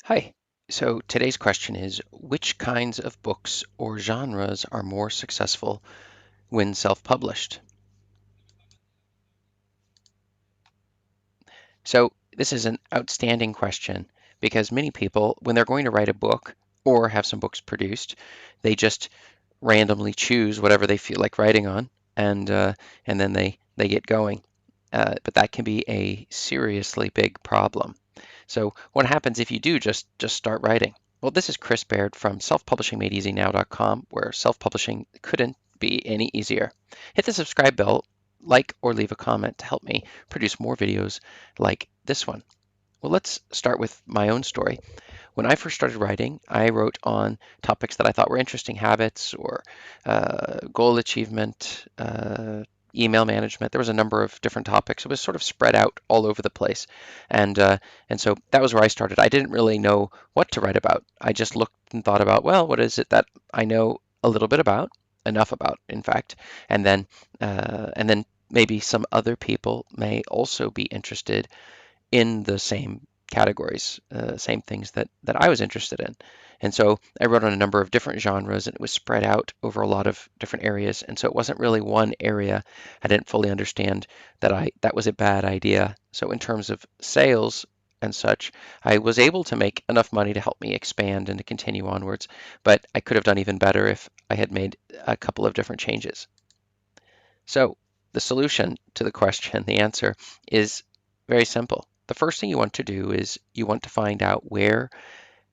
Hi. So today's question is, which kinds of books or genres are more successful when self-published? So this is an outstanding question because many people, when they're going to write a book or have some books produced, they just randomly choose whatever they feel like writing on, and then they get going. But that can be a seriously big problem. So what happens if you do just start writing? Well, this is Chris Baird from selfpublishingmadeeasynow.com, where self-publishing couldn't be any easier. Hit the subscribe bell, like or leave a comment to help me produce more videos like this one. Well, let's start with my own story. When I first started writing, I wrote on topics that I thought were interesting: habits or goal achievement, email management. There was a number of different topics. It was sort of spread out all over the place, and uh, and so that was where I started. I didn't really know what to write about. I just looked and thought about, well, what is it that I know a little bit about, enough about, in fact, and then maybe some other people may also be interested in the same categories, same things that I was interested in. And so I wrote on a number of different genres, and it was spread out over a lot of different areas. And so it wasn't really one area. I didn't fully understand that was a bad idea. So in terms of sales and such, I was able to make enough money to help me expand and to continue onwards. But I could have done even better if I had made a couple of different changes. So the solution to the question, the answer is very simple. The first thing you want to do is you want to find out where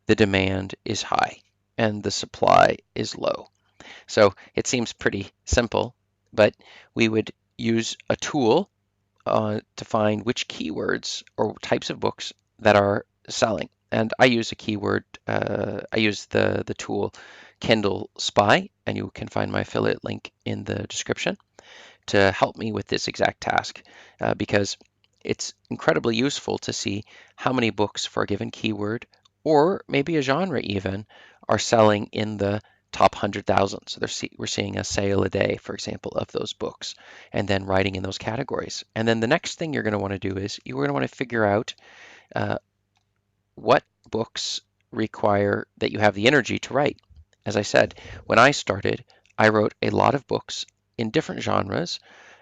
the demand is high and the supply is low. So it seems pretty simple, but we would use a tool to find which keywords or types of books that are selling. And I use a keyword, I use the tool KDSpy, and you can find my affiliate link in the description to help me with this exact task, because it's incredibly useful to see how many books for a given keyword or maybe a genre even are selling in the top 100,000. So we're seeing a sale a day, for example, of those books, and then writing in those categories. And then the next thing you're going to want to do is you're going to want to figure out uh, what books require that you have the energy to write. As I said, when I started, I wrote a lot of books in different genres,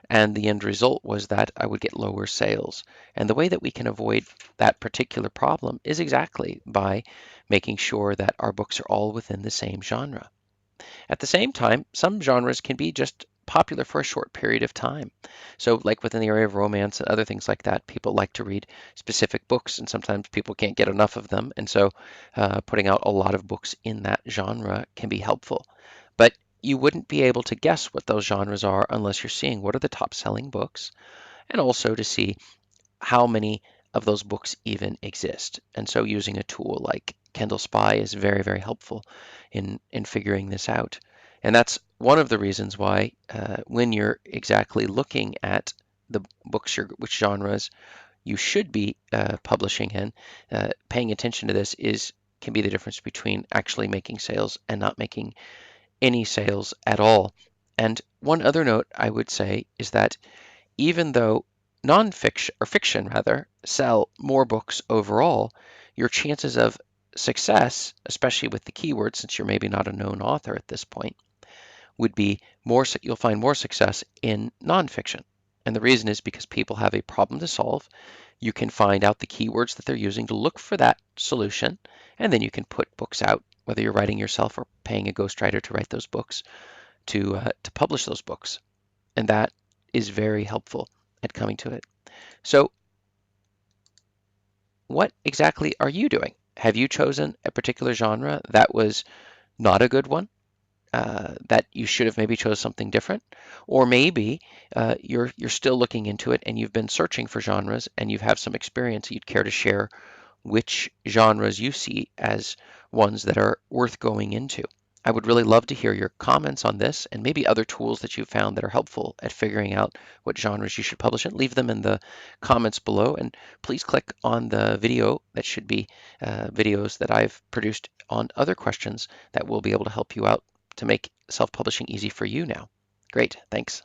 and the end result was that I would get lower sales. And the way that we can avoid that particular problem is exactly by making sure that our books are all within the same genre. At the same time, some genres can be just popular for a short period of time. So, like within the area of romance and other things like that, people like to read specific books, and sometimes people can't get enough of them. And so, putting out a lot of books in that genre can be helpful. But you wouldn't be able to guess what those genres are unless you're seeing what are the top selling books, and also to see how many of those books even exist. And so using a tool like KDSpy is very, very helpful in figuring this out. And that's one of the reasons why when you're exactly looking at the books, which genres you should be publishing in, paying attention to this is can be the difference between actually making sales and not making any sales at all. And one other note I would say is that even though nonfiction or fiction rather sell more books overall, your chances of success, especially with the keywords, since you're maybe not a known author at this point, would be more. You'll find more success in nonfiction, and the reason is because people have a problem to solve. You can find out the keywords that they're using to look for that solution, and then you can put books out, whether you're writing yourself or paying a ghostwriter to write those books, to publish those books, and that is very helpful at coming to it. So what exactly are you doing? Have you chosen a particular genre that was not a good one? That you should have maybe chose something different, or maybe you're still looking into it and you've been searching for genres and you have some experience. You'd care to share which genres you see as ones that are worth going into. I would really love to hear your comments on this and maybe other tools that you found that are helpful at figuring out what genres you should publish in. Leave them in the comments below, and please click on the video that should be videos that I've produced on other questions that will be able to help you out to make self-publishing easy for you now. Great, thanks.